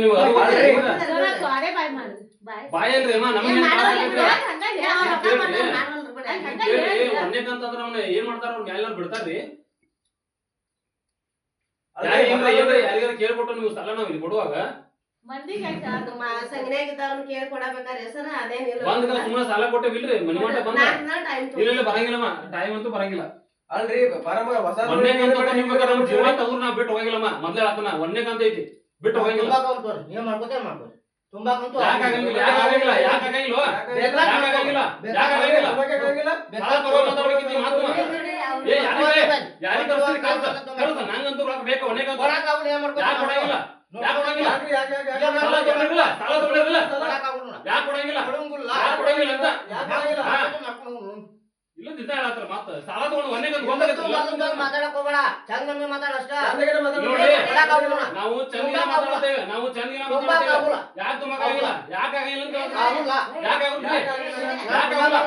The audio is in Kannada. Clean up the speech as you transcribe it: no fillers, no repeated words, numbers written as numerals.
ನೀವು ಅದು ಮಾಡ್ರಿ ಈಗ. ತ್ವಾಡೆ ಬಾಯ್ ಮಾಡು ಬಾಯ್ ಅಲ್ರಿ ಅಮ್ಮ ನಮಗೆ ಕೇಳ್ರಿ ಒಂದೇ ಅಂತಂದ್ರ ಅವ್ನ ಏನ್ ಮಾಡ್ತಾರ ಅವ್ನ ಮ್ಯಾಲ ಬಿಡ್ತಾರ್ರಿ ಯಾರಿಗಾರ ಕೇಳ್ಕೊಟ್ಟು ನೀವು ಸ್ಥಳ ನಾವ್ ಇಲ್ಲಿ ಕೊಡುವಾಗ ಬಂದ್ ಸುಮ್ಮನೆ ಸಾಲ ಕೊಟ್ಟೇವಿಲ್ರಿ ಮನಿ ಮಾಟ ಬಂದ ಇಲ್ಲ ಬರಂಗಿಲ್ಲಮ್ಮ ಟೈಮ್ ಅಂತೂ ಬರಂಗಿಲ್ಲ ಅಲ್ರಿ ಪರಮ ಹೊಸ ಒಂದೇ ಕಂತ ನಮ್ ಜೀವ ತಗ್ರು ನಾವ್ ಬಿಟ್ಟು ಹೋಗಿಲ್ಲಮ್ಮ ಮೊದ್ಲೇ ಆತನ ಒಂದೇ ಕಂತ ಐತಿ ಬಿಟ್ಟು ಹೋಗಿಲ್ಲ ನೀವ್ ಮಾಡ್ಕೋತೇವೆ ಮಾಡ್ಕೊ ತುಂಬಾ ಕಂತು ಯಾಕಾಗಂಗಿಲ್ಲ ಯಾಕಾಗಂಗಿಲ್ಲ ಸಾಲ ತಗೋ ಮಾತಾಡ್ಬೇಕಿತ್ತು ಈ ಮಾತು ಏ ಯಾರಿಗೆ ಕಳ್ಸ್ತೀರಿ ಕಳ್ಸ ನಂಗಂತೂ ರೊಕ್ಕ ಬೇಕು ಒಂದೇ ಕಂತ ಯಾಕೆ ಕೊಡಂಗಿಲ್ಲ ಸಾಲ ತಗೊಂಡಿರಲಿಲ್ಲ ಯಾಕೆ ಕೊಡಂಗಿಲ್ಲ ಅಂತ ಇಲ್ಲ ದಿನ ಹೇಳತ್ರ ಮಾತು ಸಾಲ ತಗೊಂಡು ಒಂದೇ ಕಂತ ಮಾತಾಡಕ್ ಹೋಗ್ಬೇಡ ಚಂದ ಮಾತಾಡಷ್ಟ ನಾವು ಚಂದಿನ ಮಾತಾಡ್ತೇವೆ ಯಾಕೆ ತುಂಬಾ ಯಾಕಾಗಿಲ್ಲ ಯಾಕಾಗಿಲ್ಲ